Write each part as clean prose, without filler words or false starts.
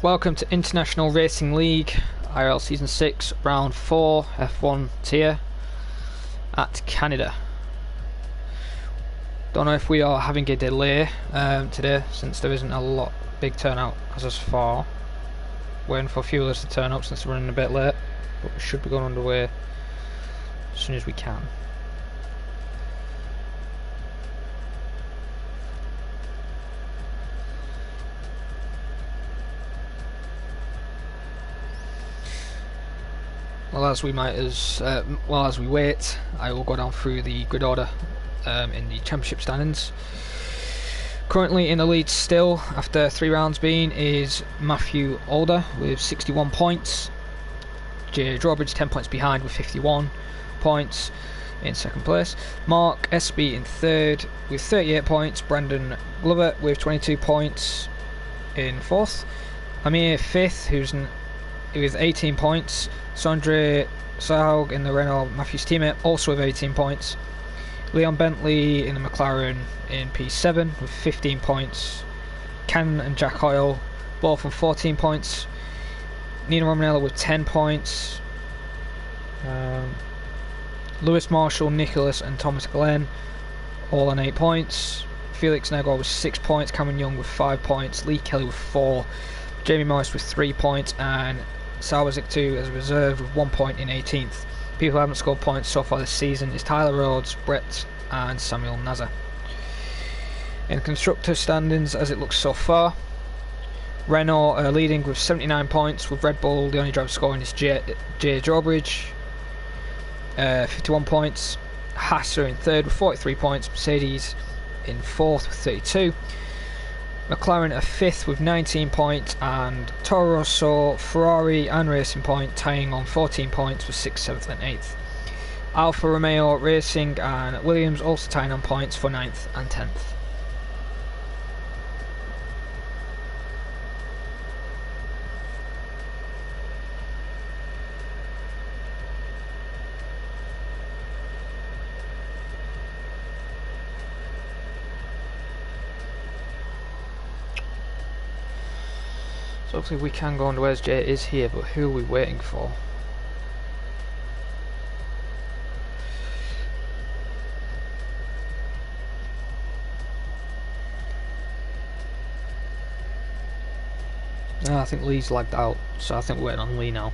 Welcome to International Racing League IRL Season 6 Round 4 F1 tier at Canada. Don't know if we are having a delay today, since there isn't a big turnout as far. Waiting for fuelers to turn up since we're running a bit late, but we should be going underway as soon as we can. Well, as we wait, I will go down through the grid order in the championship standings. Currently in the lead still, after 3 rounds being, is Matthew Alder with 61 points. Jay Drawbridge 10 points behind with 51 points in second place. Mark SB in third with 38 points. Brandon Glover with 22 points in fourth. Amir fifth, who's with 18 points. Sondre Sorhaug in the Renault, Matthew's teammate, also with 18 points. Leon Bentley in the McLaren in P7 with 15 points. Ken and Jack Hoyle both on 14 points. Nina Romanella with 10 points. Lewis Marshall, Nicholas and Thomas Glenn all on 8 points. Felix Negwer with 6 points. Cameron Young with 5 points. Lee Kelly with 4. Jamie Morris with 3 points. And Sawazik 2 as a reserve with 1 point in 18th. People who haven't scored points so far this season is Tyler Rhodes, Brett and Samuel Nazar. In constructor standings as it looks so far, Renault are leading with 79 points, with Red Bull the only driver scoring is Jay Drawbridge, 51 points. Haas are in third with 43 points, Mercedes in fourth with 32. McLaren are 5th with 19 points, and Toro Rosso, Ferrari and Racing Point tying on 14 points with 6th, 7th and 8th. Alfa Romeo Racing and Williams also tying on points for 9th and 10th. So hopefully we can go underway as Jay is here, but who are we waiting for? I think Lee's lagged out, so I think we're waiting on Lee now.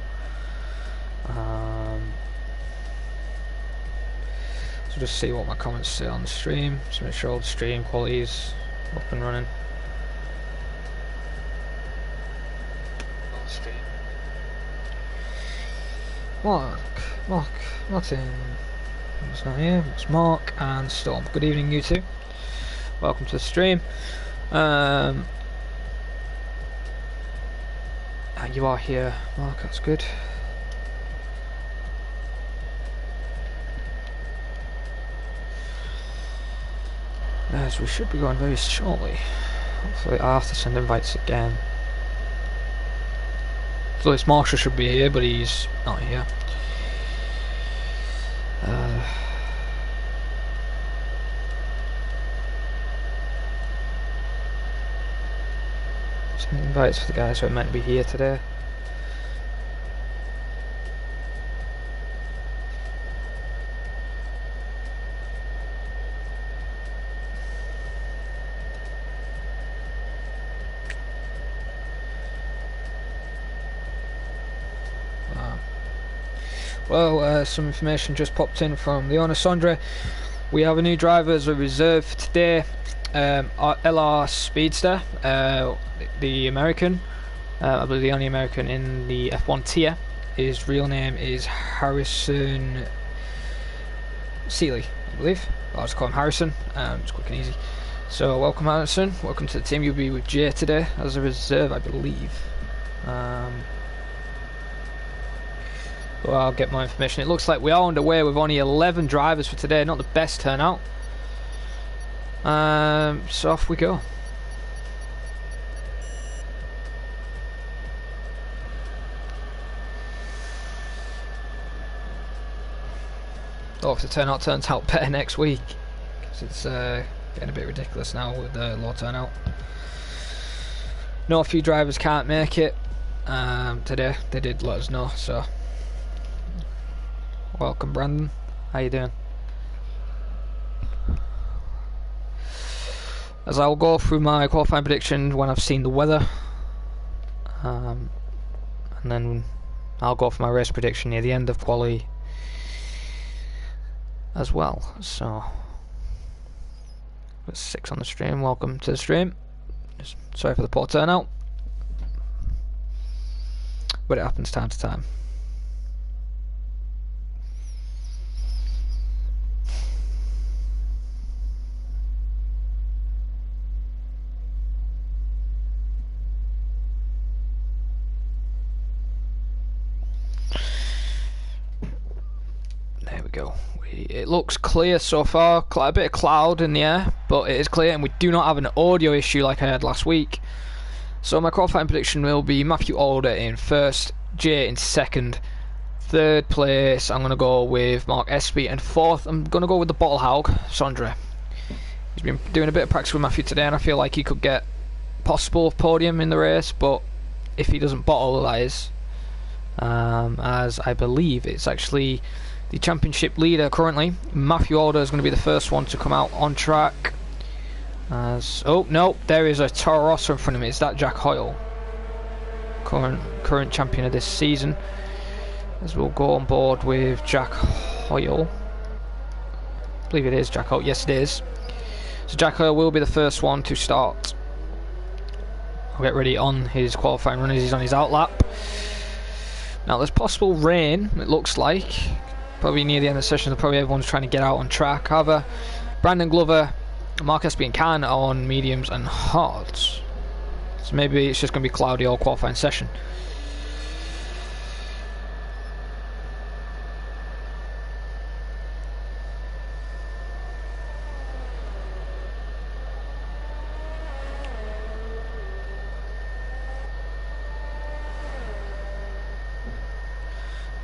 So just see what my comments say on the stream, just make sure all the stream quality is up and running. Martin. It's not here. It's Mark and Storm. Good evening, you two. Welcome to the stream. And you are here, Mark. That's good. So we should be going very shortly. Hopefully, I have to send invites again. So this Marshall should be here, but he's not here. Some invites for the guys who are meant to be here today. Well, some information just popped in from the owner, Sondre. We have a new driver as a reserve for today. Our LR Speedster, the American, I believe the only American in the F1 tier. His real name is Harrison Seeley, I believe. I'll just call him Harrison, it's quick and easy. So welcome Harrison, welcome to the team. You'll be with Jay today as a reserve, I believe. Well, I'll get more information. It looks like we are underway with only 11 drivers for today. Not the best turnout. So off we go. Oh, if the turnout turns out better next week, because it's getting a bit ridiculous now with the low turnout. know a few drivers can't make it today. They did let us know, so welcome Brandon, how you doing? As I'll go through my qualifying prediction when I've seen the weather, and then I'll go for my race prediction near the end of quali as well. So there's 6 on the stream. Welcome to the stream. Sorry for the poor turnout, but it happens time to time. There we go. It looks clear so far, a bit of cloud in the air, but it is clear, and we do not have an audio issue like I had last week. So my qualifying prediction will be Matthew Alder in first, Jay in second, third place I'm going to go with Mark Espy, and fourth I'm going to go with the bottle hog, Sondre. He's been doing a bit of practice with Matthew today, and I feel like he could get possible podium in the race, but if he doesn't bottle, that is, as I believe it's actually the championship leader currently. Matthew Alder is going to be the first one to come out on track. Oh no, there is a Toro Rosso in front of me. It's that Jack Hoyle, current champion of this season. As we'll go on board with Jack Hoyle. I believe it is Jack Hoyle. Yes, it is. So Jack Hoyle will be the first one to start. I'll get ready on his qualifying run as he's on his out lap. Now there's possible rain, it looks like. Probably near the end of the session, probably everyone's trying to get out on track. However, Brandon Glover, Mark Espy and Khan are on mediums and hards. So maybe it's just going to be cloudy all qualifying session.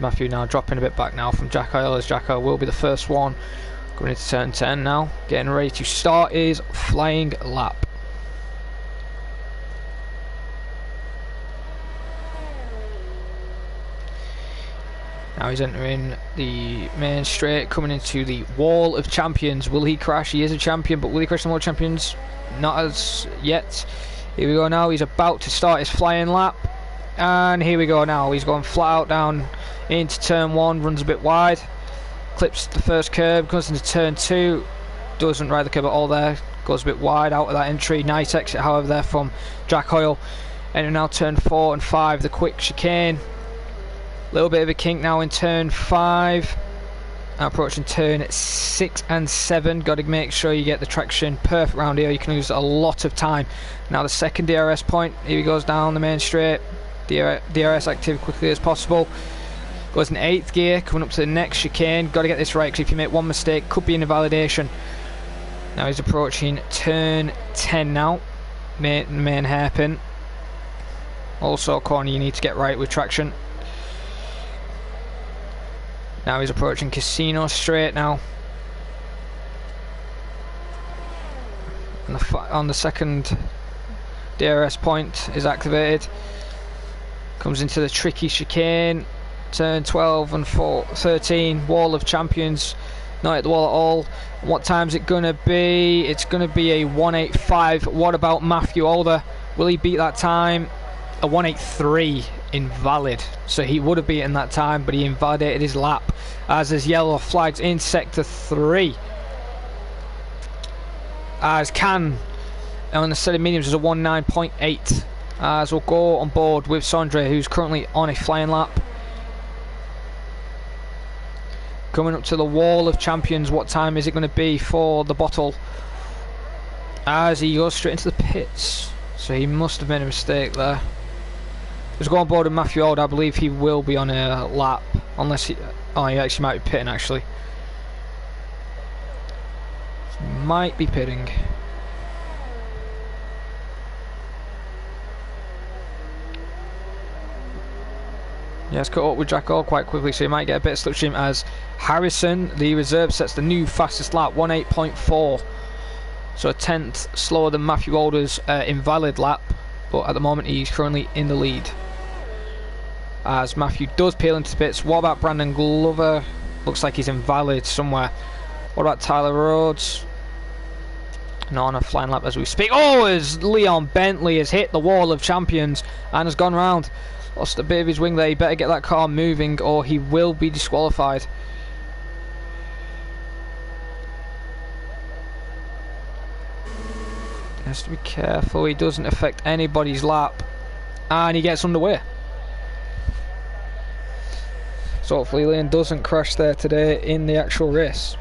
Matthew now dropping a bit back now from Jack Hoyle, as Jack Hoyle will be the first one going into turn 10 now, getting ready to start his flying lap. Now he's entering the main straight, coming into the wall of champions. Will he crash? He is a champion, but will he crash the wall of champions? Not as yet. Here we go now, he's about to start his flying lap, and here we go now, he's going flat out down into turn 1, runs a bit wide, clips the first curb, goes into turn 2, doesn't ride the curb at all there, goes a bit wide out of that entry. Nice exit however there from Jack Hoyle. And now turn 4 and 5, the quick chicane, little bit of a kink now in turn 5, approaching turn 6 and 7. Got to make sure you get the traction perfect round here, you can lose a lot of time. Now the second DRS point, here he goes down the main straight, DRS active quickly as possible. Goes in 8th gear, coming up to the next chicane. Got to get this right, because if you make one mistake, could be an invalidation. Now he's approaching turn 10 now, main hairpin. Also a corner you need to get right with traction. Now he's approaching Casino straight now. On the second DRS point is activated. Comes into the tricky chicane. Turn 12 and 13, wall of champions, not at the wall at all. What time's it going to be? It's going to be a 1:85. What about Matthew Alder? Will he beat that time? A 1:83, invalid. So he would have beaten that time, but he invalidated his lap, as there's yellow flags in sector 3. As Can on the set of mediums is a 19.8. As we'll go on board with Sondre, who's currently on a flying lap. Coming up to the wall of champions, what time is it going to be for the bottle? As he goes straight into the pits, so he must have made a mistake there. Let's go on board with Matthew Alder. I believe he will be on a lap, unless he... oh, he actually might be pitting actually. Might be pitting. Yeah, let's cut up with Jack Hoyle quite quickly, so he might get a bit of slipstream, as Harrison, the reserve, sets the new fastest lap, 18.4. So a tenth slower than Matthew Alder's invalid lap. but at the moment he's currently in the lead. As Matthew does peel into the pits. What about Brandon Glover? Looks like he's invalid somewhere. What about Tyler Rhodes? Not on a flying lap as we speak. Oh, as Leon Bentley has hit the wall of champions and has gone round. Lost a bit of his wing there. He better get that car moving or he will be disqualified. He has to be careful he doesn't affect anybody's lap. And he gets underway. So hopefully Leon doesn't crash there today in the actual race.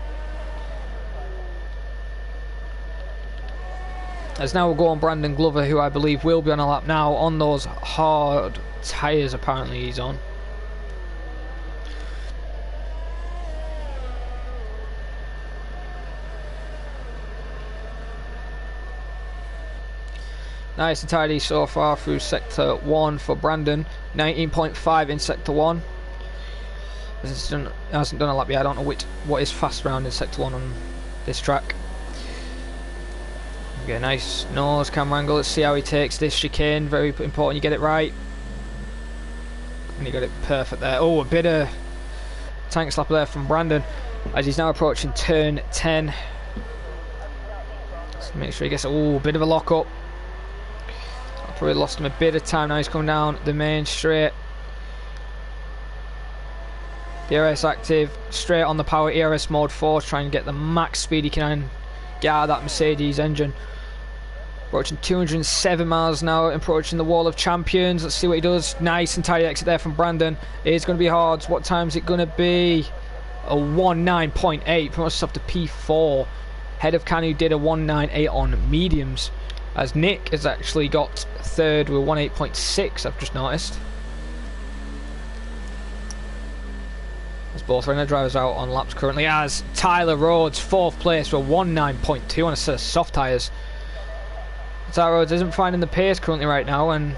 As now we'll go on Brandon Glover, who I believe will be on a lap now on those hard tyres apparently he's on. Nice and tidy so far through sector 1 for Brandon. 19.5 in sector 1. Hasn't done a lap yet. I don't know what is fast round in sector 1 on this track. Okay, nice nose camera angle. Let's see how he takes this chicane. Very important you get it right. And he got it perfect there. Oh, a bit of tank slapper there from Brandon as he's now approaching turn 10. Let's make sure he gets a bit of a lock up. I probably lost him a bit of time. Now he's coming down the main straight. ERS active, straight on the power, ERS mode 4, trying to get the max speed he can get out of that Mercedes engine. Approaching 207 miles now, approaching the wall of champions. Let's see what he does. Nice and tidy exit there from Brandon. It's going to be hard. What time is it going to be? A 1.9.8, promotes up to P4. Head of Can, who did a 1.98 on mediums. As Nick has actually got third with 1.8.6, I've just noticed. As both Renault drivers out on laps currently, as Tyler Rhodes, 4th place with 1.9.2 on a set of soft tyres. Tyler Rhodes isn't finding the pace currently right now, and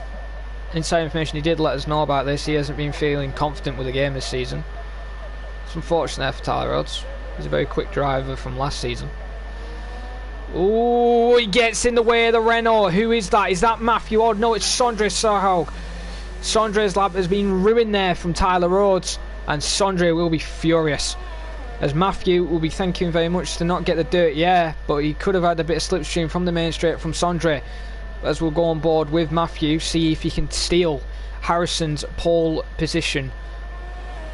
inside information he did let us know about this. He hasn't been feeling confident with the game this season. It's unfortunate there for Tyler Rhodes. He's a very quick driver from last season. Oh, he gets in the way of the Renault. Who is that? Is that Matthew? Oh no, it's Sondre Sorhaug. Sondre's lap has been ruined there from Tyler Rhodes, and Sondre will be furious. As Matthew will be thanking him very much to not get the dirt, yeah, but he could have had a bit of slipstream from the main straight from Sondre. As we'll go on board with Matthew, see if he can steal Harrison's pole position.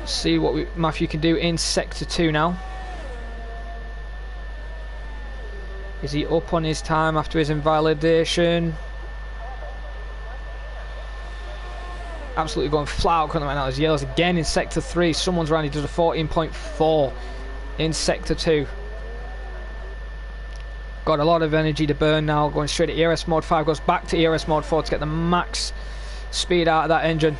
See what Matthew can do in sector 2 now. Is he up on his time after his invalidation? Absolutely going flat out right now as yellows again in sector 3. Someone's around, he does a 14.4 in sector 2. Got a lot of energy to burn now, going straight to ERS mode 5, goes back to ERS mode 4 to get the max speed out of that engine.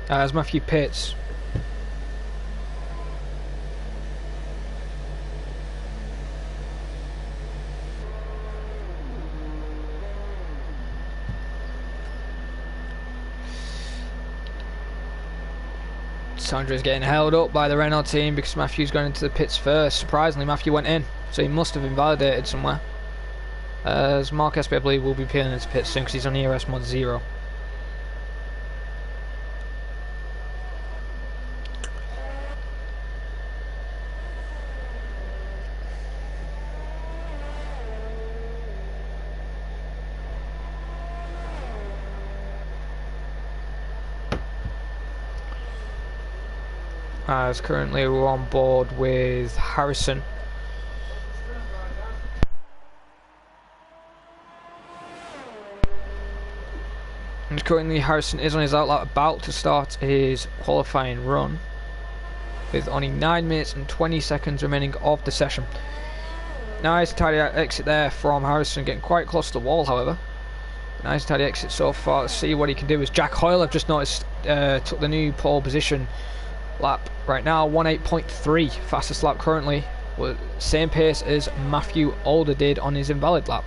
As Matthew pits. Sondre's getting held up by the Renault team because Matthew's going into the pits first. Surprisingly, Matthew went in, so he must have invalidated somewhere. As Mark Espy, I believe, will be peeling into pits soon because he's on ERS mod 0. As currently we're on board with Harrison. And currently Harrison is on his outlap, about to start his qualifying run with only 9 minutes and 20 seconds remaining of the session. Nice tidy exit there from Harrison, getting quite close to the wall however. Nice tidy exit so far. Let's see what he can do. As Jack Hoyle, I've just noticed, took the new pole position lap right now, 1.8.3, fastest lap currently, with same pace as Matthew Alder did on his invalid lap.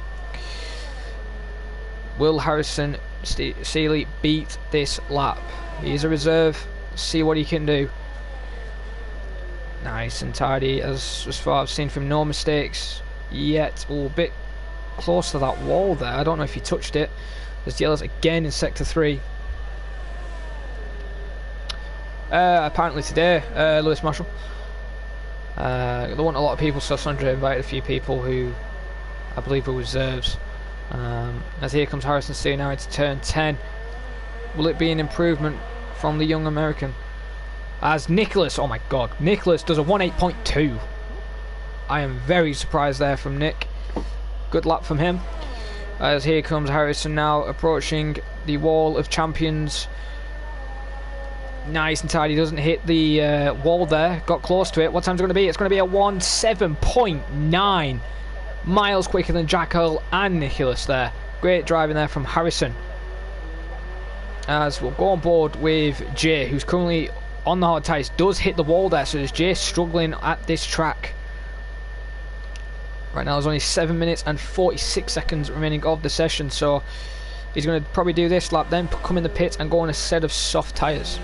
Will Harrison Seeley beat this lap? He is a reserve, see what he can do. Nice and tidy as far as I've seen from, no mistakes yet. Oh, a bit close to that wall there. I don't know if he touched it. There's yellows again in sector 3. Apparently today, Lewis Marshall. There weren't a lot of people, so Sondre invited a few people who I believe were reserves. As here comes Harrison Steele now into turn 10. Will it be an improvement from the young American? As Nicholas, oh my god, Nicholas does a 1.8.2. I am very surprised there from Nick. Good lap from him. As here comes Harrison now approaching the wall of champions. Nice and tidy, doesn't hit the wall there. Got close to it. What time's it going to be? It's going to be a 1.7.9. Miles quicker than Jack Earl and Nicholas there. Great driving there from Harrison. As we'll go on board with Jay, who's currently on the hard tyres. Does hit the wall there, so there's Jay struggling at this track. Right now there's only 7 minutes and 46 seconds remaining of the session, so he's going to probably do this lap, then come in the pit and go on a set of soft tyres.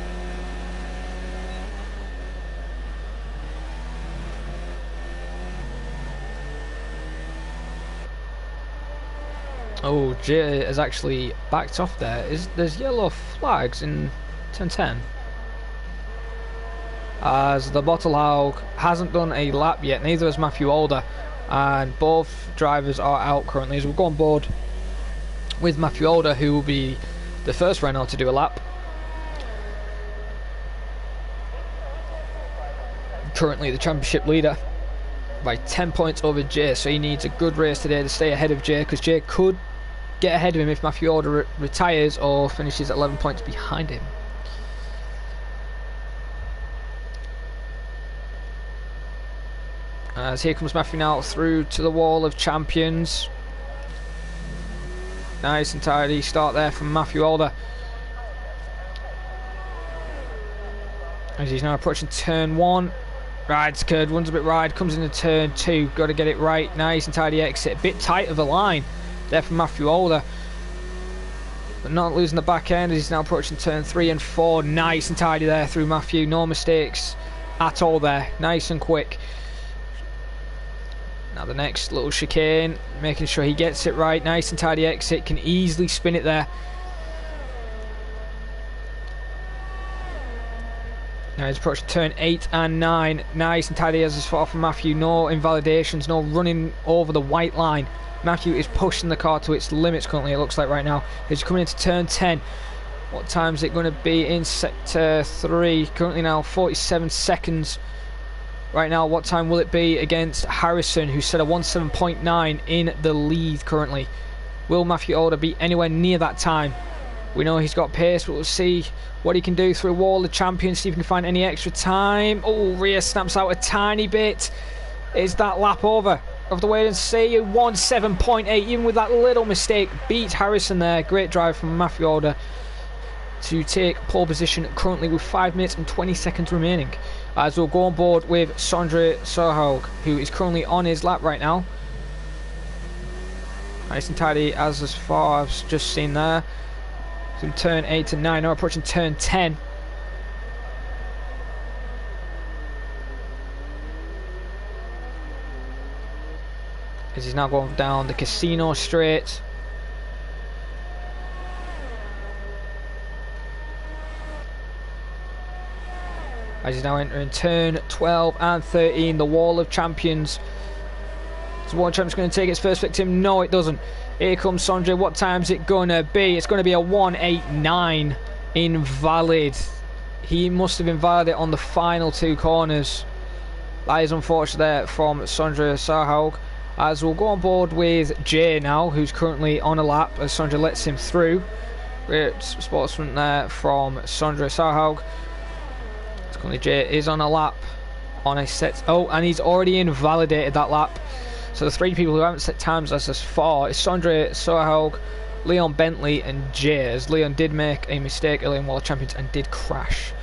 Oh, Jay has actually backed off there. There's yellow flags in turn 10. As the Bottle Hog hasn't done a lap yet, neither has Matthew Alder, and both drivers are out currently. As we'll go on board with Matthew Alder, who will be the first Renault to do a lap. Currently the championship leader by 10 points over Jay, so he needs a good race today to stay ahead of Jay, because Jay could get ahead of him if Matthew Alder retires or finishes at 11 points behind him. As here comes Matthew now through to the wall of champions. Nice and tidy start there from Matthew Alder. As he's now approaching turn 1. Rides curd, runs a bit wide, comes into turn 2. Got to get it right. Nice and tidy exit. A bit tight of the line there from Matthew Alder. But not losing the back end as he's now approaching turn 3 and 4. Nice and tidy there through Matthew. No mistakes at all there. Nice and quick. Now the next little chicane, making sure he gets it right. Nice and tidy exit, can easily spin it there. Now he's approaching turn 8 and 9. Nice and tidy as far from Matthew. No invalidations, no running over the white line. Matthew is pushing the car to its limits currently, it looks like right now. He's coming into turn 10. What time is it going to be in sector 3? Currently now 47 seconds. Right now, what time will it be against Harrison, who set a 1.7.9 in the lead currently? Will Matthew Alder be anywhere near that time? We know he's got pace, but we'll see what he can do through a wall of champions, see if he can find any extra time. Oh, rear snaps out a tiny bit. Is that lap over? Of the wait and see. 1.7.8, even with that little mistake, beats Harrison there. Great drive from Matthew Alder to take pole position currently with 5 minutes and 20 seconds remaining. As we'll go on board with Sondre Sorhaug, who is currently on his lap right now. Nice and tidy as far as just seen there. Through turn 8 and 9, now approaching turn 10. As he's now going down the casino straight. As he's now entering turn 12 and 13, the wall of champions. Is World Champion's going to take its first victim? No, it doesn't. Here comes Sondre. What time's it going to be? It's going to be a 1.89. Invalid. He must have invalidated on the final 2 corners. That is unfortunate there from Sondre Sorhaug. As we'll go on board with Jay now, who's currently on a lap as Sondre lets him through. Great sportsman there from Sondre Sorhaug. Currently Jay is on a lap on a set. Oh, and he's already invalidated that lap. So the 3 people who haven't set times as far is Sondre Sorhaug, Leon Bentley and Jay, as Leon did make a mistake early in World Champions and did crash.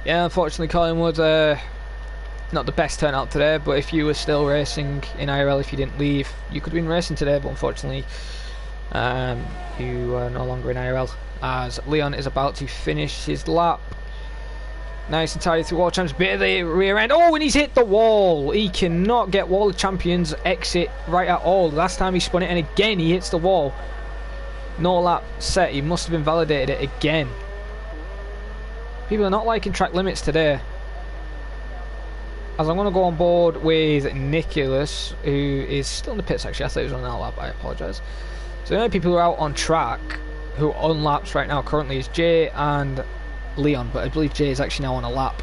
Yeah, unfortunately Collingwood, not the best turnout today, but if you were still racing in IRL, if you didn't leave, you could have been racing today, but unfortunately you are no longer in IRL. as Leon is about to finish his lap. Nice and tidy through World Champs, bit of the rear end. Oh, and he's hit the wall. He cannot get Wall of Champions exit right at all. Last time he spun it, and again he hits the wall. No lap set. He must have invalidated it again. People are not liking track limits today. As I'm going to go on board with Nicholas, who is still in the pits actually. I thought he was on that lap, I apologise. So the only people who are out on track, who are on laps right now currently, is Jay and Leon, but I believe Jay is actually now on a lap.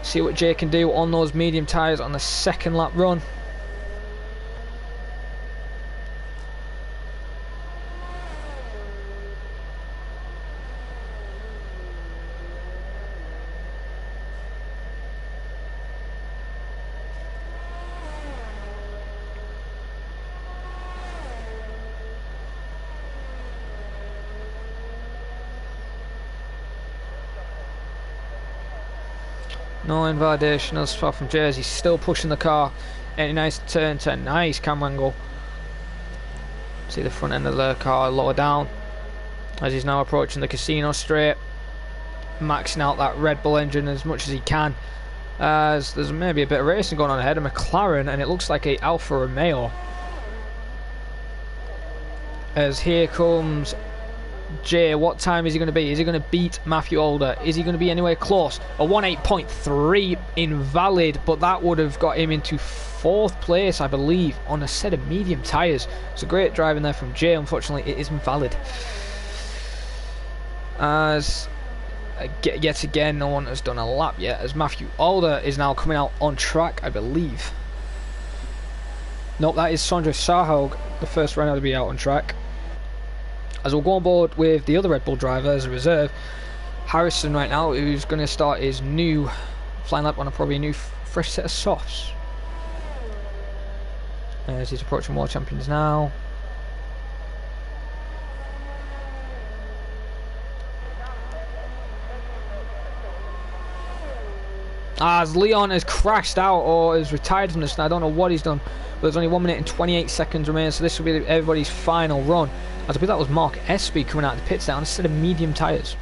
See what Jay can do on those medium tyres on the second lap run. No invalidation as far from Jay. He's still pushing the car. Any nice turn 10. Nice camera angle. See the front end of the car lower down as he's now approaching the casino straight, maxing out that Red Bull engine as much as he can, as there's maybe a bit of racing going on ahead of McLaren, and it looks like a Alfa Romeo. As here comes Jay. What time is he going to be? Is he going to beat Matthew Alder? Is he going to be anywhere close? A 1:8.3 invalid, but that would have got him into 4th place, I believe, on a set of medium tyres. It's a great driving there from Jay. Unfortunately, it is invalid. As yet again, no one has done a lap yet, as Matthew Alder is now coming out on track, I believe. Nope, that is Sondre Sorhaug, the first runner to be out on track. As we'll go on board with the other Red Bull driver as a reserve, Harrison right now, who's going to start his new flying lap on probably a new fresh set of softs. As he's approaching World Champions now. As Leon has crashed out or has retired from this, and I don't know what he's done, but there's only 1 minute and 28 seconds remaining, so this will be everybody's final run. As I believe that was Mark Espy coming out of the pits now instead of medium tyres.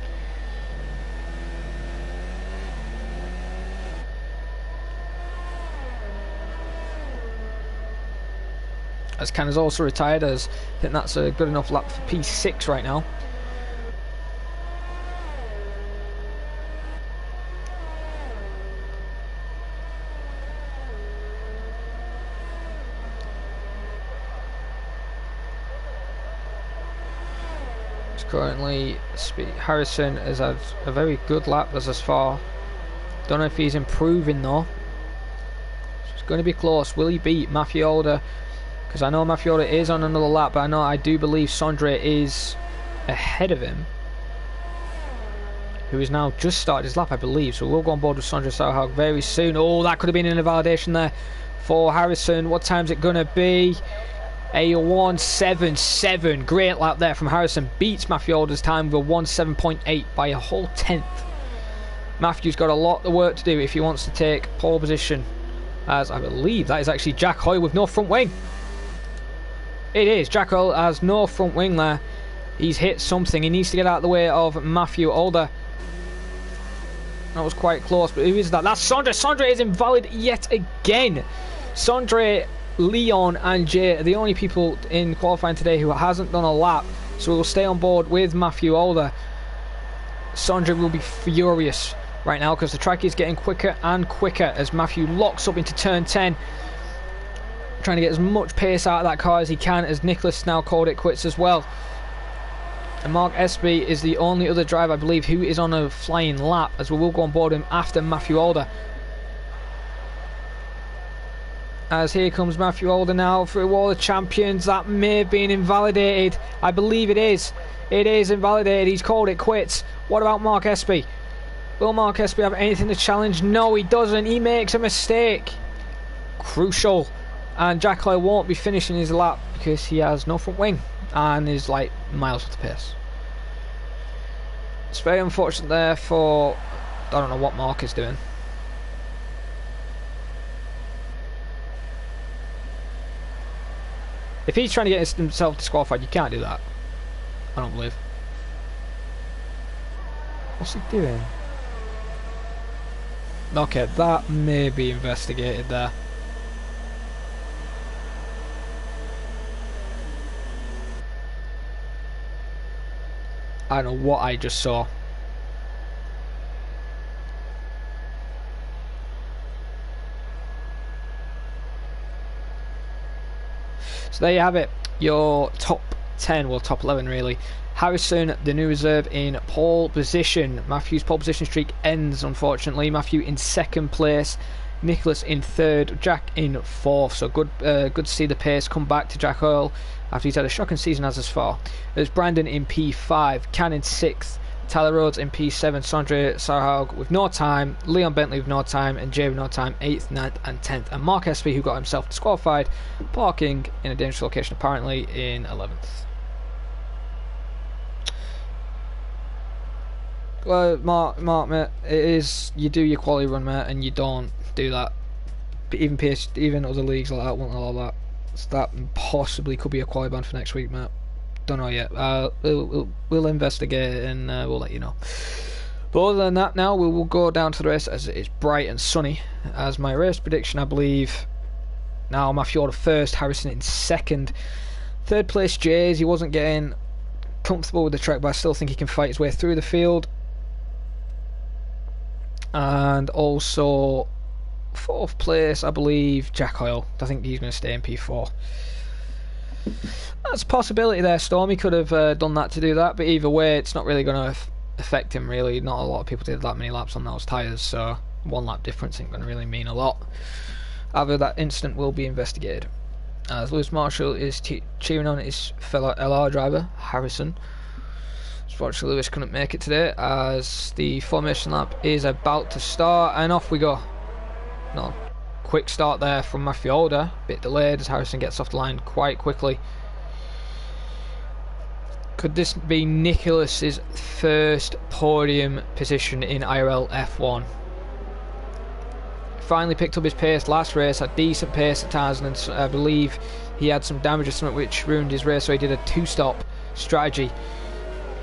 As Ken is also retired, as I think that's a good enough lap for P6 right now. Currently, Harrison has had a very good lap as far. Don't know if he's improving though. It's going to be close. Will he beat Matthew Alder? Because I know Matthew Alder is on another lap, but I do believe Sondre is ahead of him, who has now just started his lap, I believe. So we'll go on board with Sondre Sorhaug very soon. Oh, that could have been an invalidation there for Harrison. What time's it going to be? A 1:77, great lap there from Harrison, beats Matthew Alder's time with a 1:7.8 by a whole 10th. Matthew's got a lot of work to do if he wants to take pole position, as I believe that is actually Jack Hoy with no front wing. It is, Jack Hoy has no front wing there. He's hit something, he needs to get out of the way of Matthew Alder. That was quite close, but who is that? That's Sondre. Sondre is invalid yet again. Sondre, Leon and Jay are the only people in qualifying today who hasn't done a lap, so we'll stay on board with Matthew Alder. Sondre will be furious right now because the track is getting quicker and quicker as Matthew locks up into turn 10, trying to get as much pace out of that car as he can, as Nicholas now called it quits as well. And Mark Espy is the only other driver, I believe, who is on a flying lap, as we will go on board him after Matthew Alder. As here comes Matthew Alder now for a Wall of Champions. That may have been invalidated. I believe it is. It is invalidated. He's called it quits. What about Mark Espy? Will Mark Espy have anything to challenge? No, he doesn't. He makes a mistake. Crucial. And Jack Hoy won't be finishing his lap because he has no front wing and is like miles off the pace. It's very unfortunate there for... I don't know what Mark is doing. If he's trying to get himself disqualified, you can't do that. I don't believe. What's he doing? Okay, that may be investigated there. I don't know what I just saw. So there you have it, your top 10, well top 11 really. Harrison, the new reserve, in pole position. Matthew's pole position streak ends, unfortunately. Matthew in second place, Nicholas in third, Jack in fourth. So good to see the pace come back to Jack Earl after he's had a shocking season as far. There's Brandon in P5, Can in sixth, Tyler Rhodes in P7, Sondre Sorhaug with no time, Leon Bentley with no time, and Jay with no time, 8th, 9th and 10th. And Mark Espy, who got himself disqualified, parking in a dangerous location apparently, in 11th. Well, Mark, mate, it is, you do your quality run, mate, and you don't do that. But even other leagues like that won't allow that. So that possibly could be a quality ban for next week, mate. Don't know yet. We'll investigate it and we'll let you know. But other than that, now we will go down to the race as it is bright and sunny. As my race prediction, I believe. Now Matthew Order first, Harrison in second. Third place Jays. He wasn't getting comfortable with the track, but I still think he can fight his way through the field. And also fourth place, I believe, Jack Hoyle. I think he's going to stay in P4. That's a possibility there, Storm. He could have done that to do that, but either way, it's not really going to affect him, really. Not a lot of people did that many laps on those tyres, so one lap difference ain't going to really mean a lot. However, that incident will be investigated. As Lewis Marshall is cheering on his fellow LR driver, Harrison. Unfortunately, Lewis couldn't make it today as the formation lap is about to start, and off we go. No, quick start there from Matthew Alder, bit delayed as Harrison gets off the line quite quickly. Could this be Nicholas's first podium position in IRL F1? Finally picked up his pace last race, had decent pace at times, and I believe he had some damage or something which ruined his race, so he did a two-stop strategy.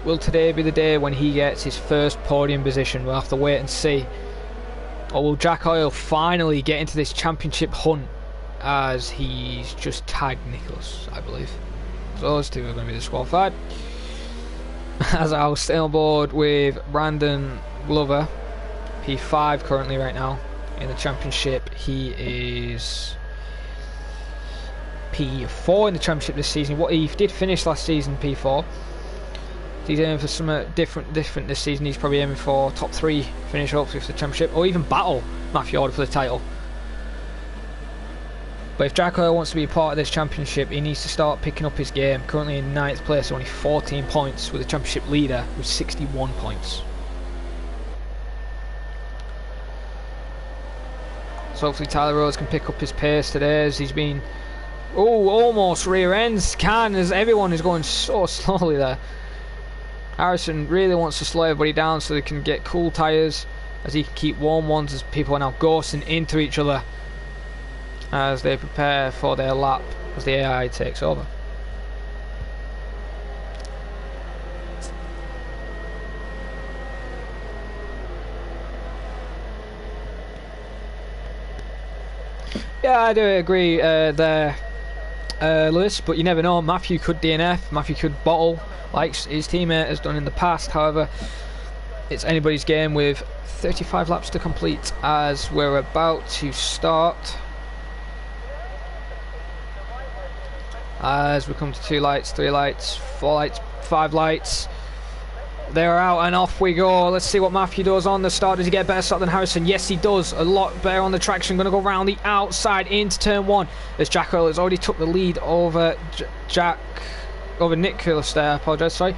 Will today be the day when he gets his first podium position? We'll have to wait and see. Or will Jack Hoyle finally get into this championship hunt, as he's just tagged Nicholas, I believe. So those two are going to be disqualified. As I'll stay on board with Brandon Glover, P5 currently right now in the championship. He is P4 in the championship this season. What he did finish last season, P4. He's aiming for something different this season. He's probably aiming for top 3 finish hopefully for the championship, or even battle Matthew Order for the title. But if Jack Hoyle wants to be a part of this championship, he needs to start picking up his game. Currently in 9th place, only 14 points, with the championship leader with 61 points. So hopefully Tyler Rhodes can pick up his pace today, as he's been almost rear ends, as everyone is going so slowly there. Harrison really wants to slow everybody down so they can get cool tyres, as he can keep warm ones, as people are now ghosting into each other as they prepare for their lap as the AI takes over. Yeah, I do agree there, Lewis, but you never know. Matthew could DNF, Matthew could bottle like his teammate has done in the past. However, it's anybody's game with 35 laps to complete as we're about to start. As we come to 2 lights, 3 lights, 4 lights, 5 lights. They're out and off we go. Let's see what Matthew does on the start. Does he get a better start than Harrison? Yes, he does. A lot better on the traction. Going to go around the outside into turn 1. As Jack Earl has already took the lead over Nicholas there. I apologise, sorry.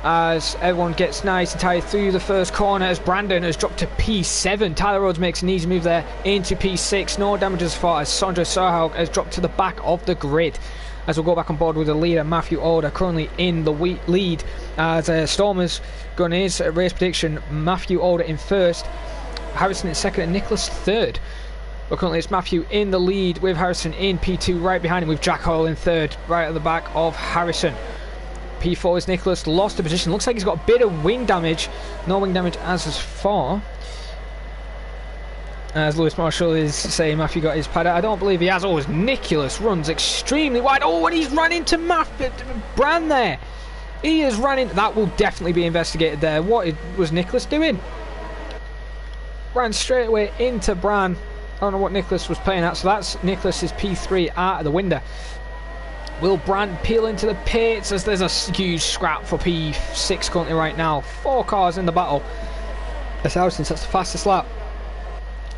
As everyone gets nice and tight through the first corner, as Brandon has dropped to P7. Tyler Rhodes makes an easy move there into P6. No damage as far as Sondre Sorhaug has dropped to the back of the grid. As we'll go back on board with the leader, Matthew Order, currently in the lead. As Stormers going his race prediction, Matthew Order in first, Harrison in second, and Nicholas third. But currently it's Matthew in the lead with Harrison in P2, right behind him with Jack Hoyle in third, right at the back of Harrison. P4 is Nicholas, lost the position. Looks like he's got a bit of wing damage. No wing damage as far. As Lewis Marshall is saying, Matthew got his pad out. I don't believe he has. Oh, as Nicholas runs extremely wide. Oh, and he's run into Bran there. He is running. That will definitely be investigated there. What was Nicholas doing? Ran straight away into Bran. I don't know what Nicholas was playing at. So that's Nicholas's P3 out of the window. Will Bran peel into the pits as there's a huge scrap for P6 currently right now. 4 cars in the battle. As Harrison sets the fastest lap.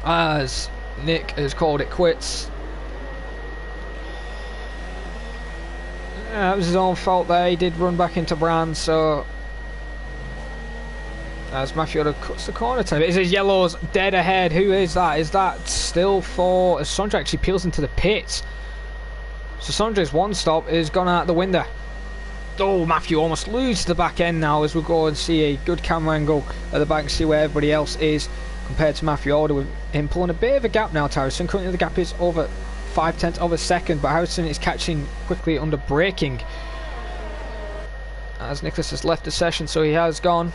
As Nick has called it quits. That was his own fault there. He did run back into Bran, so as Matthew cuts the corner time. It says yellow's dead ahead. Who is that? Is that still for as Sondre actually peels into the pits? So Sondre's one stop is gone out the window. Oh, Matthew almost loses the back end now as we go and see a good camera angle at the back and see where everybody else is compared to Matthew Alder, with him pulling a bit of a gap now to Harrison. Currently the gap is over 0.5 of a second, but Harrison is catching quickly under braking. As Nicholas has left the session, so he has gone.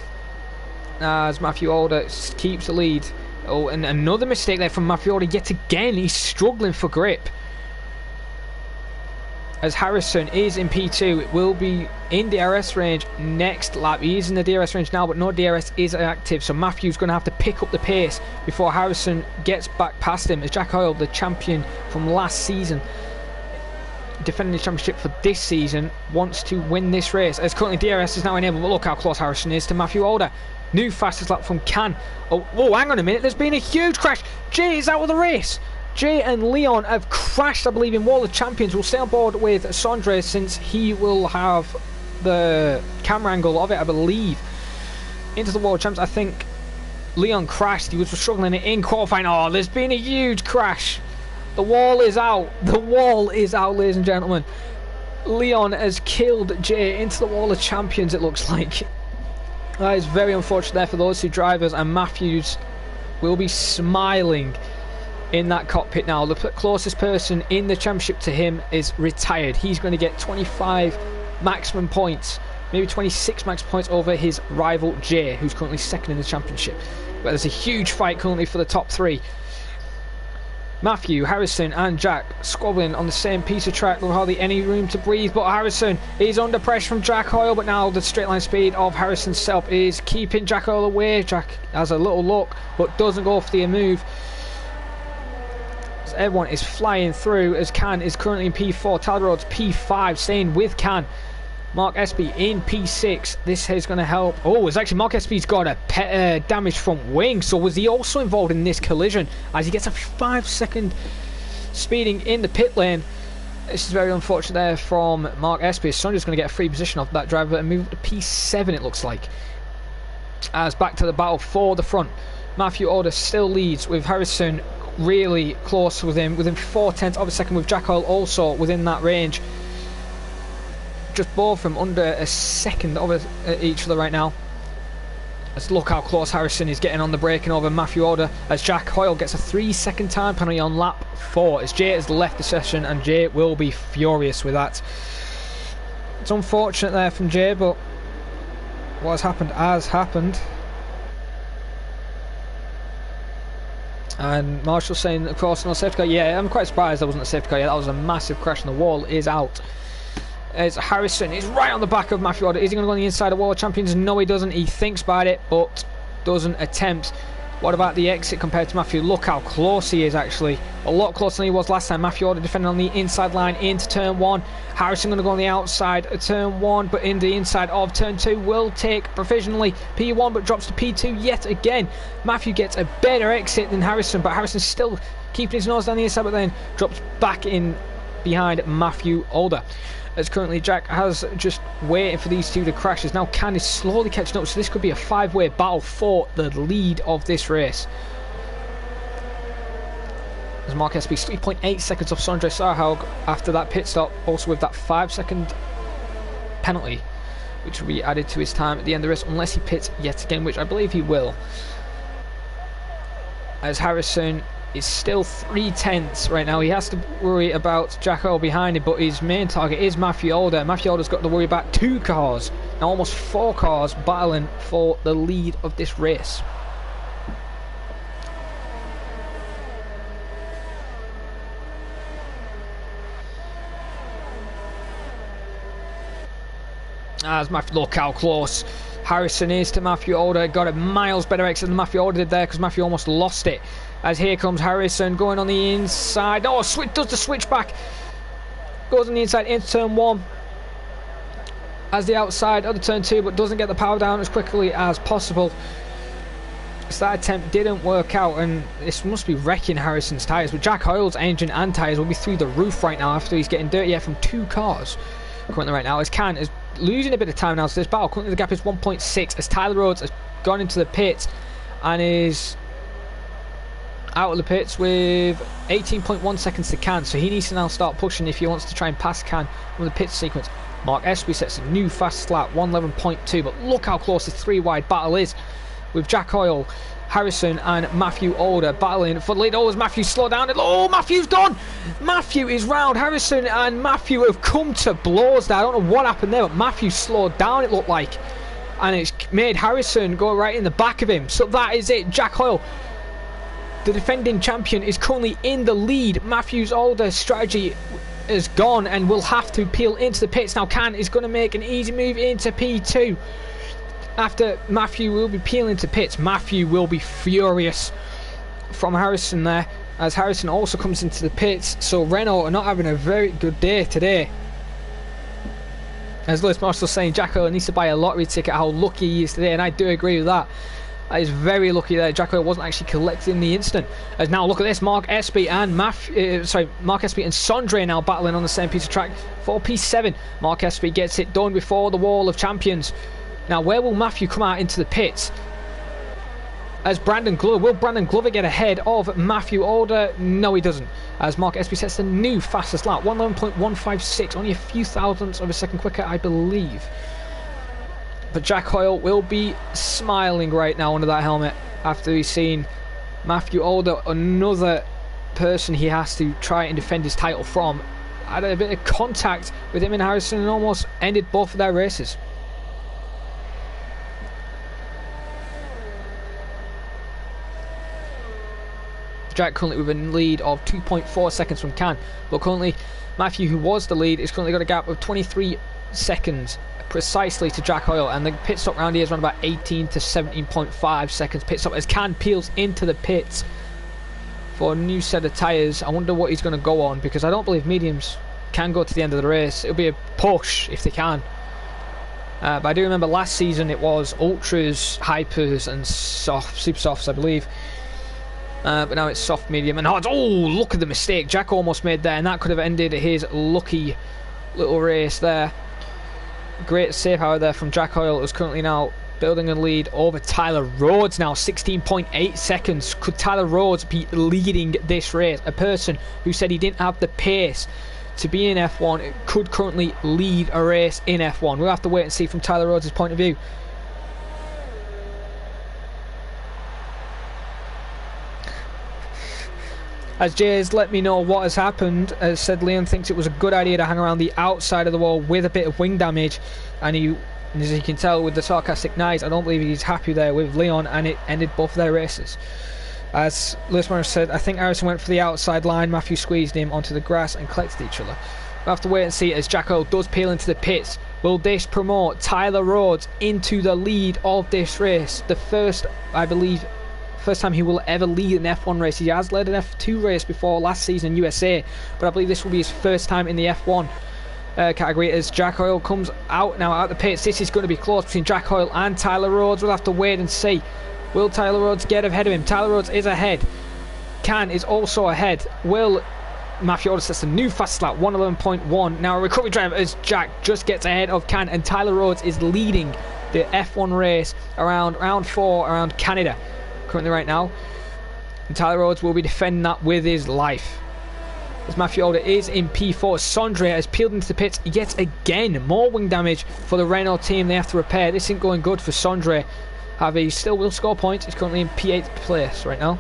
As Matthew Alder keeps the lead. Oh, and another mistake there from Matthew Alder yet again. He's struggling for grip. As Harrison is in P2, it will be in DRS range next lap. He is in the DRS range now, but no DRS is active, so Matthew's going to have to pick up the pace before Harrison gets back past him. As Jack Hoyle, the champion from last season, defending the championship for this season, wants to win this race. As currently DRS is now enabled, but look how close Harrison is to Matthew Alder. New fastest lap from Can. Oh, hang on a minute, there's been a huge crash. Jay is out of the race. Jay and Leon have crashed, I believe, in Wall of Champions. We'll stay on board with Sondre since he will have the camera angle of it, I believe. Into the Wall of Champs. I think Leon crashed. He was struggling in qualifying. Oh, there's been a huge crash. The wall is out. The wall is out, ladies and gentlemen. Leon has killed Jay into the Wall of Champions, it looks like. That is very unfortunate there for those two drivers, and Matthews will be smiling in that cockpit now. The closest person in the championship to him is retired. He's going to get 25 maximum points, maybe 26 maximum points over his rival Jay, who's currently second in the championship. But there's a huge fight currently for the top 3. Matthew, Harrison and Jack squabbling on the same piece of track with hardly any room to breathe, but Harrison is under pressure from Jack Hoyle, but now the straight line speed of Harrison's setup is keeping Jack Hoyle away. Jack has a little look but doesn't go for the move. Everyone is flying through as Can is currently in P4, Tyler Rhodes P5, staying with Can. Mark Espy in P6. This is going to help. Oh, it's actually Mark Espy's got a damaged front wing, so was he also involved in this collision as he gets a 5-second speeding in the pit lane. This is very unfortunate there from Mark Espy. Sondre's going to get a free position off that driver and move up to P7, it looks like. As back to the battle for the front. Matthew Alder still leads with Harrison really close with him, within 0.4 of a second, with Jack Hoyle also within that range. Just both from under a second of each other right now. Let's look how close Harrison is getting on the braking over Matthew Alder, as Jack Hoyle gets a 3-second time penalty on lap 4 as Jay has left the session, and Jay will be furious with that. It's unfortunate there from Jay, but what has happened. And Marshall saying, of course, no safety car. Yeah, I'm quite surprised there wasn't a safety car. Yeah, that was a massive crash and the wall is out. As Harrison is right on the back of Matthew Alder. Is he going to go on the inside of Wall of Champions? No, he doesn't. He thinks about it, but doesn't attempt. What about the exit compared to Matthew? Look how close he is, actually. A lot closer than he was last time. Matthew Alder defending on the inside line into turn 1. Harrison going to go on the outside of turn 1, but in the inside of turn 2 will take provisionally P1, but drops to P2 yet again. Matthew gets a better exit than Harrison, but Harrison's still keeping his nose down the inside, but then drops back in behind Matthew Alder. As currently Jack has just waiting for these two to crash, as now Can is slowly catching up, so this could be a 5-way battle for the lead of this race. As Mark Espy 3.8 seconds off Sondre Sorhaug after that pit stop, also with that 5-second penalty, which will be added to his time at the end of the race, unless he pits yet again, which I believe he will. As Harrison is still 3/10 right now. He has to worry about Jack Oil behind him, but his main target is Matthew Alder. Matthew Alder's got to worry about 2 cars, now almost 4 cars battling for the lead of this race. As Matthew, look how close Harrison is to Matthew Alder. Got a miles better exit than Matthew Alder did there, because Matthew almost lost it. As here comes Harrison going on the inside. Oh, does the switchback. Goes on the inside into turn 1. As the outside of the turn 2, but doesn't get the power down as quickly as possible. So that attempt didn't work out, and this must be wrecking Harrison's tyres. But Jack Hoyle's engine and tyres will be through the roof right now after he's getting dirty air from 2 cars. Currently right now, as Can is losing a bit of time now to this battle. Currently the gap is 1.6 as Tyler Rhodes has gone into the pits and is out of the pits with 18.1 seconds to Can, so he needs to now start pushing if he wants to try and pass Can from the pit sequence. Mark Espy sets a new fast lap, 111.2, but look how close this 3-wide battle is with Jack Hoyle, Harrison and Matthew Alder battling for the lead. Oh, as Matthew slow down. Oh, Matthew's done. Matthew is round. Harrison and Matthew have come to blows there. I don't know what happened there, but Matthew slowed down, it looked like, and it's made Harrison go right in the back of him. So that is it. Jack Hoyle, the defending champion, is currently in the lead. Matthew's Alder strategy is gone and will have to peel into the pits. Now Can is going to make an easy move into P2. After Matthew will be peeling to pits, Matthew will be furious from Harrison there, as Harrison also comes into the pits. So Renault are not having a very good day today. As Lewis Marshall saying, Jack Hoyle needs to buy a lottery ticket, how lucky he is today, and I do agree with that. That is very lucky that Jack Hoyle wasn't actually collected in the instant. As now look at this, Mark Espy and Mark Espy and Sondre now battling on the same piece of track for P7. Mark Espy gets it done before the wall of champions. Now, where will Matthew come out into the pits? As Brandon Glover, will Brandon Glover get ahead of Matthew Alder? No, he doesn't. As Mark Espy sets the new fastest lap, 111.156, only a few thousandths of a second quicker, I believe. But Jack Hoyle will be smiling right now under that helmet after he's seen Matthew Alder, another person he has to try and defend his title from, had a bit of contact with him and Harrison and almost ended both of their races. Jack currently with a lead of 2.4 seconds from Can, but currently Matthew, who was the lead, is currently got a gap of 23 seconds precisely to Jack Hoyle, and the pit stop round here is around about 18 to 17.5 seconds pit stop as Can peels into the pits for a new set of tyres. I wonder what he's going to go on, because I don't believe mediums can go to the end of the race. It'll be a push if they can. But I do remember last season it was ultras, hypers and soft, super softs, I believe. But now it's soft, medium and hard. Oh, look at the mistake Jack almost made there, and that could have ended his lucky little race there. Great save power there from Jack Hoyle, who's currently now building a lead over Tyler Rhodes now, 16.8 seconds. Could Tyler Rhodes be leading this race? A person who said he didn't have the pace to be in F1 could currently lead a race in F1. We'll have to wait and see from Tyler Rhodes' point of view. As Jay's let me know what has happened, as said Leon thinks it was a good idea to hang around the outside of the wall with a bit of wing damage, and he, as you can tell with the sarcastic noise, I don't believe he's happy there with Leon, and it ended both their races. As Lewis Morris said, I think Harrison went for the outside line, Matthew squeezed him onto the grass and collected each other. We'll have to wait and see as Jack Hoyle does peel into the pits. Will this promote Tyler Rhodes into the lead of this race? The first, I believe, first time he will ever lead an F1 race. He has led an F2 race before last season in USA, but I believe this will be his first time in the F1 category as Jack Hoyle comes out now out the pits. This is going to be close between Jack Hoyle and Tyler Rhodes. We'll have to wait and see. Will Tyler Rhodes get ahead of him? Tyler Rhodes is ahead. Can is also ahead. Will Matthew Alder sets a new fast lap, 111.1. Now a recovery drive as Jack just gets ahead of Can, and Tyler Rhodes is leading the F1 race around round 4 around Canada currently right now, and Tyler Rhodes will be defending that with his life as Matthew Alder is in P4. Sondre has peeled into the pits yet again. More wing damage for the Renault team they have to repair. This isn't going good for Sondre. However, he still will score points. He's currently in P8th place right now.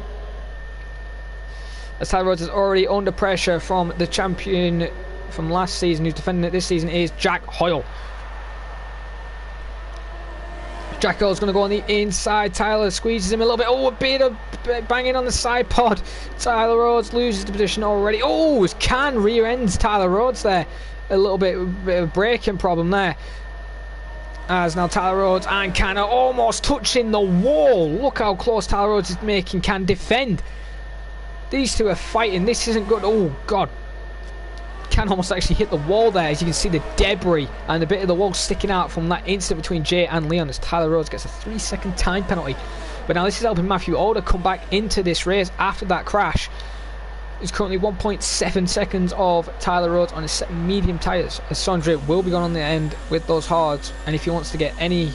as Tyler Rhodes is already under pressure from the champion from last season, who's defending it this season, is Jack Hoyle. Jack Hoyle's going to go on the inside. Tyler squeezes him a little bit. Oh, a bit of banging on the side pod. Tyler Rhodes loses the position already. Oh, Can rear ends Tyler Rhodes there. A little bit of braking problem there. As now Tyler Rhodes and Can are almost touching the wall. Look how close Tyler Rhodes is making Can defend. These two are fighting. This isn't good. Oh, God. Can almost actually hit the wall there, as you can see the debris and a bit of the wall sticking out from that incident between Jay and Leon, as Tyler Rhodes gets a 3-second time penalty. But now this is helping Matthew Alder come back into this race after that crash. It's currently 1.7 seconds of Tyler Rhodes on his medium tyres, as Sondre will be going on the end with those hards, and if he wants to get any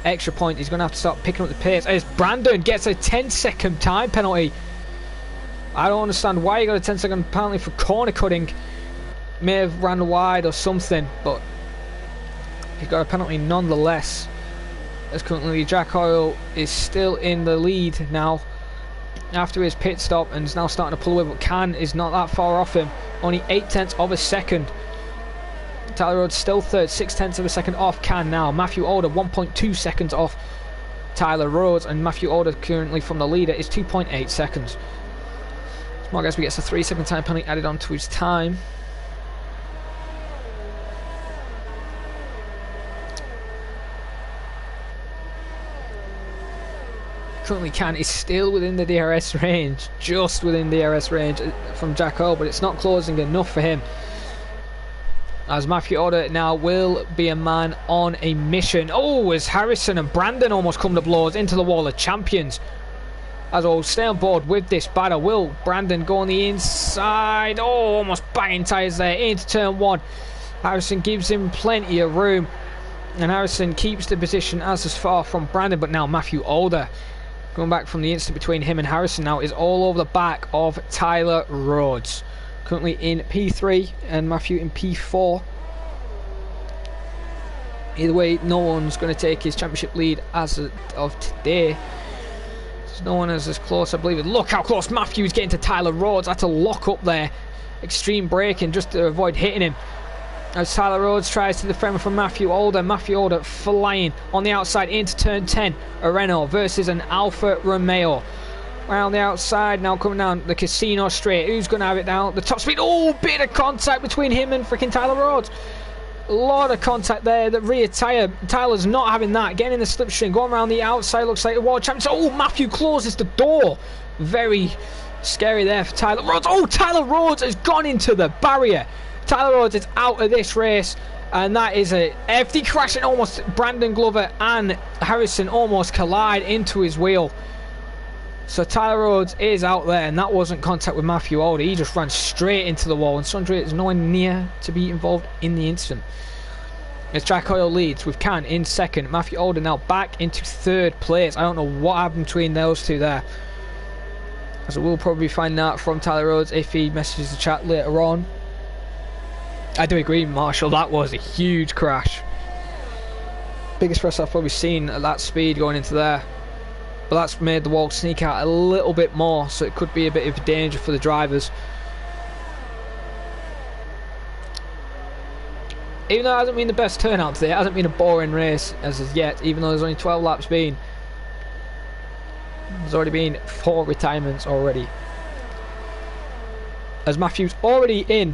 extra point, he's going to have to start picking up the pace, as Brandon gets a 10-second time penalty. I don't understand why he got a 10-second penalty for corner cutting. May have ran wide or something, but he got a penalty nonetheless. As currently Jack Hoyle is still in the lead now after his pit stop, and is now starting to pull away, but Can is not that far off him, only 0.8 of a second. Tyler Rhodes still third, 0.6 of a second off Can now. Matthew Alder 1.2 seconds off Tyler Rhodes, and Matthew Alder currently from the leader is 2.8 seconds. Mark Gatsby gets a 3-second time penalty added onto his time. Currently Can is still within the DRS range, just within the DRS range from Jack Hoyle, but it's not closing enough for him, as Matthew Alder now will be a man on a mission. Oh, as Harrison and Brandon almost come to blows into the wall of champions. As I'll stay on board with this battle. Will Brandon go on the inside? Oh, almost banging tyres there into turn 1. Harrison gives him plenty of room, and Harrison keeps the position as is far from Brandon, but now Matthew Alder, going back from the incident between him and Harrison, now is all over the back of Tyler Rhodes. Currently in P3 and Matthew in P4. Either way, no one's going to take his championship lead as of today. No one is as close, I believe. Look how close Matthew's getting to Tyler Rhodes. Had to lock up there. Extreme braking just to avoid hitting him. As Tyler Rhodes tries to defend from Matthew Alder. Matthew Alder flying on the outside into turn 10. A Renault versus an Alfa Romeo. Around the outside now, coming down the Casino straight. Who's going to have it down? The top speed. Oh, bit of contact between him and freaking Tyler Rhodes. A lot of contact there. The rear tyre. Tyler's not having that. Getting in the slipstream. Going around the outside. Looks like the world champion. Oh, Matthew closes the door. Very scary there for Tyler Rhodes. Oh, Tyler Rhodes has gone into the barrier. Tyler Rhodes is out of this race, and that is a hefty crash, and almost Brandon Glover and Harrison almost collide into his wheel. So Tyler Rhodes is out there, and that wasn't contact with Matthew Alder. He just ran straight into the wall, and Sondre is nowhere near to be involved in the incident. As Jack Hoyle leads with Can in second, Matthew Alder now back into third place. I don't know what happened between those two there, as we'll probably find out from Tyler Rhodes if he messages the chat later on. I do agree, Marshall, that was a huge crash. Biggest crash I've probably seen at that speed going into there. But that's made the wall sneak out a little bit more, so it could be a bit of a danger for the drivers. Even though it hasn't been the best turnout today, it hasn't been a boring race as of yet, even though there's only 12 laps been. There's already been 4 retirements already. As Matthew's already in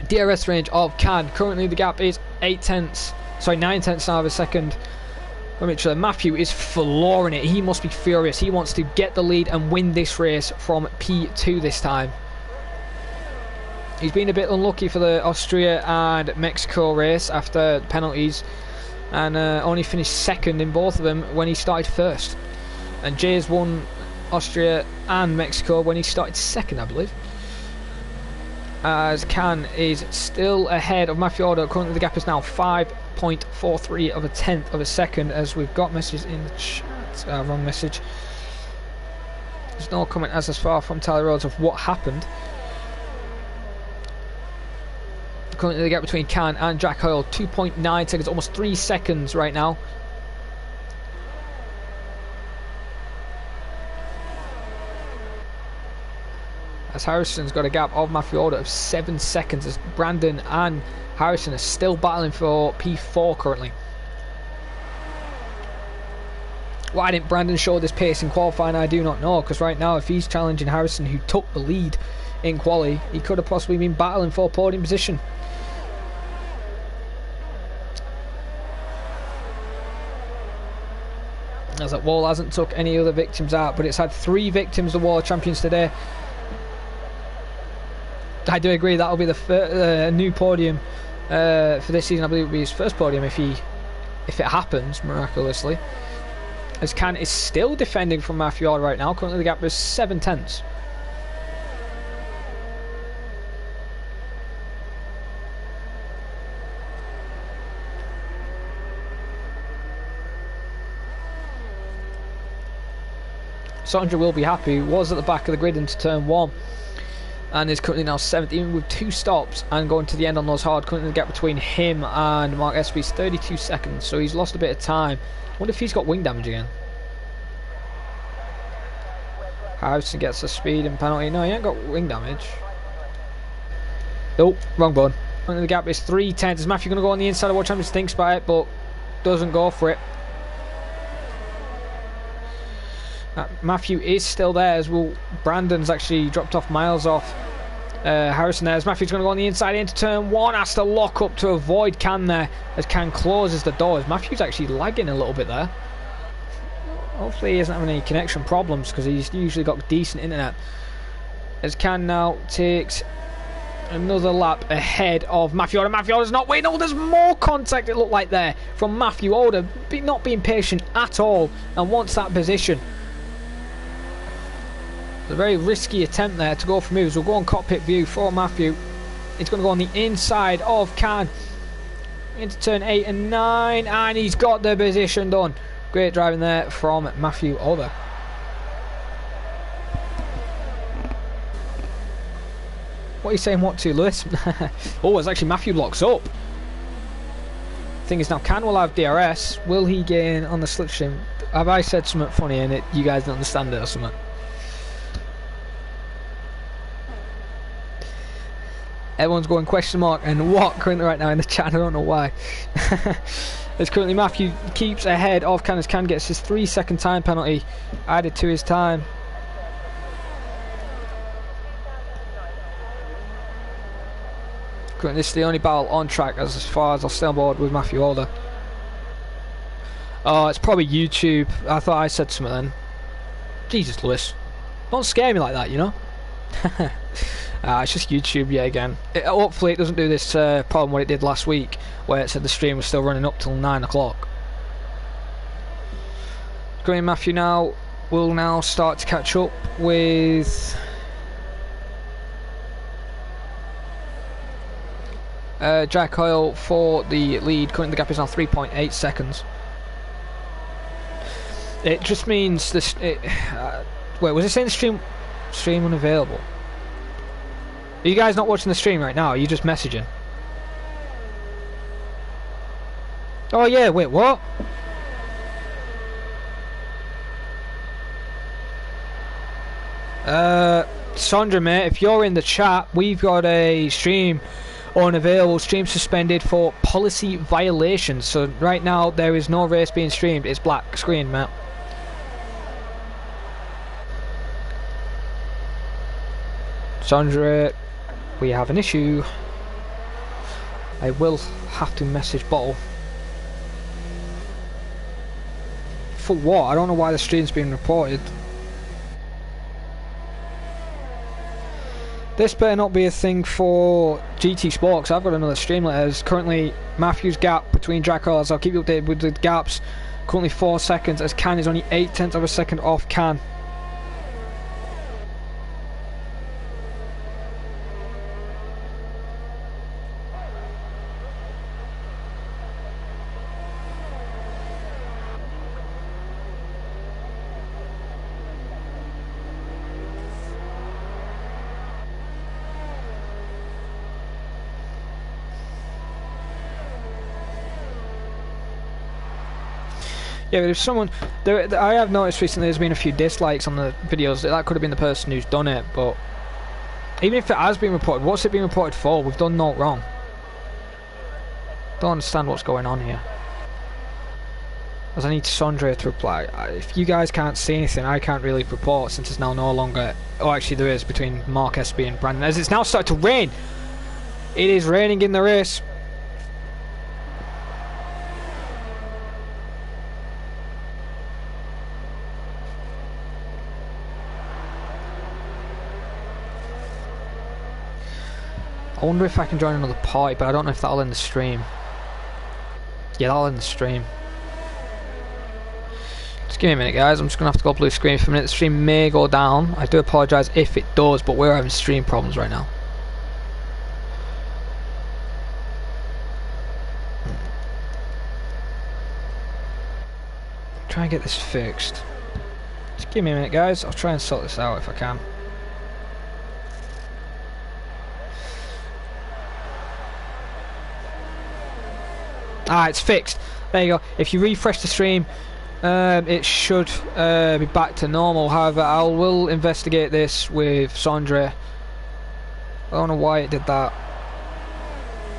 DRS range of Can. Currently the gap is 9/10 now of a second from each other. Matthew is flooring it. He must be furious. He wants to get the lead and win this race from P2 this time. He's been a bit unlucky for the Austria and Mexico race after penalties, and only finished second in both of them when he started first. And Jay's won Austria and Mexico when he started second, I believe. As Can is still ahead of Matthew Alder. Currently the gap is now 5.43 of a tenth of a second, as we've got messages in the chat. Wrong message. There's no comment as far from Tyler Rhodes of what happened. Currently the gap between Can and Jack Hoyle, 2.9 seconds, almost 3 seconds right now. as Harrison's got a gap of Matthew Alder of 7 seconds, as Brandon and Harrison are still battling for P4 currently. Why didn't Brandon show this pace in qualifying? I do not know, because right now if he's challenging Harrison, who took the lead in quali, he could have possibly been battling for podium position. As that wall hasn't took any other victims out, but it's had 3 victims, the World Champions today. I do agree that'll be the new podium for this season. I believe it'll be his first podium if it happens miraculously. As Can is still defending from Matthew Alder right now. Currently the gap is 7 tenths. Sondre will be happy. Was at the back of the grid into turn 1 and is currently now 7th, even with 2 stops and going to the end on those hard. Currently the gap between him and Mark Espy is 32 seconds, so he's lost a bit of time. I wonder if he's got wing damage again. Harrison gets a speeding penalty. No, he ain't got wing damage. Nope, wrong button. Currently the gap is 3 tenths. Is Matthew going to go on the inside of World Champions? Thinks about it, but doesn't go for it. Matthew is still there, as well. Brandon's actually dropped off miles off Harrison there, as Matthew's going to go on the inside into turn 1, has to lock up to avoid Can there, as Can closes the doors. Matthew's actually lagging a little bit there. Hopefully he isn't having any connection problems, because he's usually got decent internet. As Can now takes another lap ahead of Matthew Alder. Matthew Alder's not waiting. Oh, there's more contact, it looked like there, from Matthew Alder, not being patient at all, and wants that position. It's a very risky attempt there to go for moves. We'll go on cockpit view for Matthew. He's going to go on the inside of Can into turn 8 and 9, and he's got the position done. Great driving there from Matthew Alder. What are you saying what to, Lewis? Oh, it's actually Matthew locks up. Thing is now Can will have DRS. Will he gain on the slipstream? Have I said something funny and you guys don't understand it or something? Everyone's going question mark and what currently right now in the chat. I don't know why. As currently Matthew keeps ahead of Can, as Can gets his 3-second time penalty added to his time. Currently this is the only battle on track as far as I'll stay on board with Matthew Alder. Oh, it's probably YouTube. I thought I said something then. Jesus, Lewis. Don't scare me like that, you know? It's just YouTube yet again. Hopefully it doesn't do this problem what it did last week, where it said the stream was still running up till 9 o'clock. Green Matthew now will now start to catch up with Jack Hoyle for the lead. Currently the gap is now 3.8 seconds. It just means this. Wait, was it saying the stream unavailable? Are you guys not watching the stream right now? Are you just messaging? Oh yeah, wait, what? Sondre, mate, if you're in the chat, we've got a stream unavailable, stream suspended for policy violations. So right now there is no race being streamed. It's black screen, mate. Sondre, we have an issue. I will have to message Bottle. For what? I don't know why the stream's being reported. This better not be a thing for GT Sport, 'cause I've got another stream later. There's currently Matthew's gap between Jack Hoyle. I'll keep you updated with the gaps. Currently 4 seconds, as Can is only 0.8 of a second off Can. Yeah, but if someone, I have noticed recently there's been a few dislikes on the videos. That could have been the person who's done it, but Even if it has been reported, what's it been reported for? We've done no wrong. Don't understand what's going on here. As I need Sondre to reply. If you guys can't see anything, I can't really report since it's now no longer... Oh, actually there is, between Mark SB and Brandon. As it's now started to rain. It is raining in the race. I wonder if I can join another party, but I don't know if that'll end the stream. Yeah, that'll end the stream. Just give me a minute, guys. I'm just going to have to go blue screen for a minute. The stream may go down. I do apologise if it does, but we're having stream problems right now. Try and get this fixed. Just give me a minute, guys. I'll try and sort this out if I can. Ah, it's fixed. There you go. If you refresh the stream, it should be back to normal. However, I will investigate this with Sondre. I don't know why it did that.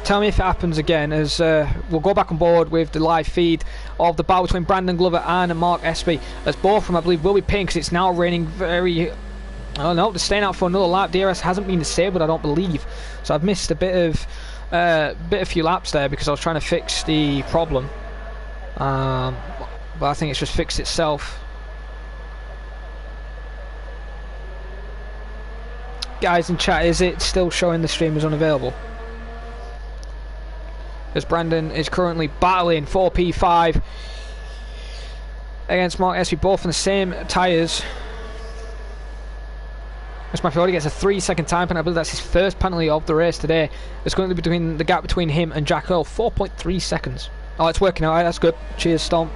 Tell me if it happens again, as we'll go back on board with the live feed of the battle between Brandon Glover and Mark Espy, as both of them, I believe, will be paying because it's now raining very... Oh no, they're staying out for another lap. DRS hasn't been disabled, I don't believe. So I've missed a bit of few laps there because I was trying to fix the problem. But I think it's just fixed itself. Guys in chat, is it still showing the stream is unavailable? As Brandon is currently battling for P5 against Mark Espy, both on the same tyres. As Matthew gets a 3-second time penalty. I believe that's his first penalty of the race today. It's going to be between the gap between him and Jack Earl, 4.3 seconds. Oh, it's working out. That's good. Cheers, Storm.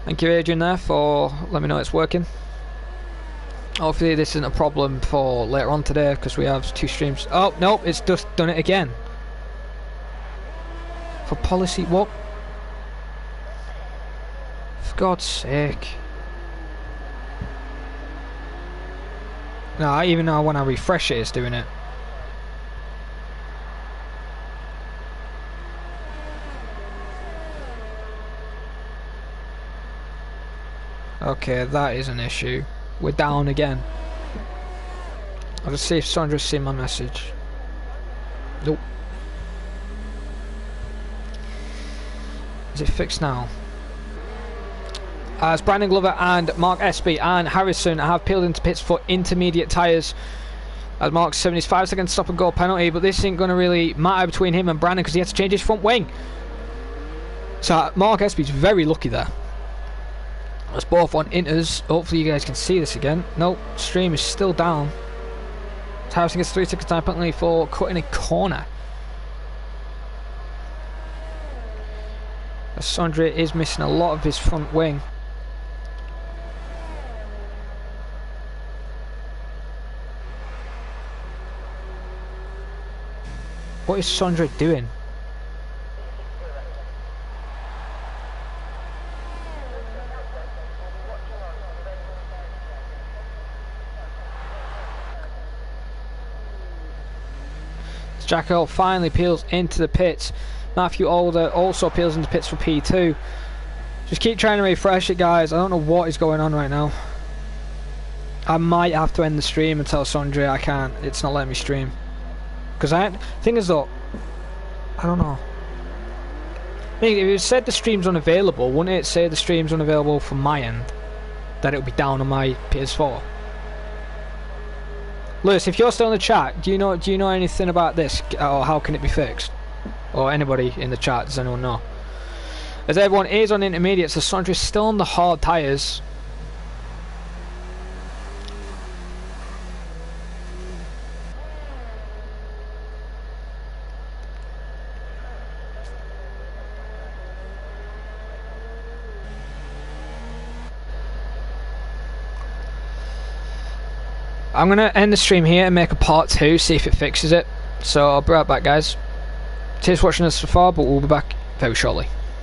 Thank you, Adrian, there for letting me know it's working. Hopefully this isn't a problem for later on today because we have 2 streams. Oh, no, it's just done it again. For policy, what? For God's sake. No, even now when I refresh it, it's doing it. Okay, that is an issue. We're down again. I'll just see if Sondra's seen my message. Nope. Is it fixed now? As Brandon Glover and Mark Espy and Harrison have peeled into pits for intermediate tyres. As Mark's 75-second stop and go penalty, but this isn't going to really matter between him and Brandon because he had to change his front wing. So Mark Espy's very lucky there. That's both on inters. Hopefully you guys can see this again. Nope, stream is still down. Harrison gets 3-second time penalty for cutting a corner. As Sondre is missing a lot of his front wing. What is Sondre doing? Jack Earl finally peels into the pits. Matthew Alder also peels into pits for P2. Just keep trying to refresh it, guys. I don't know what is going on right now. I might have to end the stream and tell Sondre I can't. It's not letting me stream. Because thing is though, I don't know. I mean, if it said the stream's unavailable, wouldn't it say the stream's unavailable from my end? That it would be down on my PS4. Lewis, if you're still in the chat, do you know anything about this, or how can it be fixed? Or anybody in the chat, does anyone know? As everyone is on intermediate, so Sondre's still on the hard tyres. I'm going to end the stream here and make a part 2, see if it fixes it. So I'll be right back, guys. Cheers for watching us so far, but we'll be back very shortly.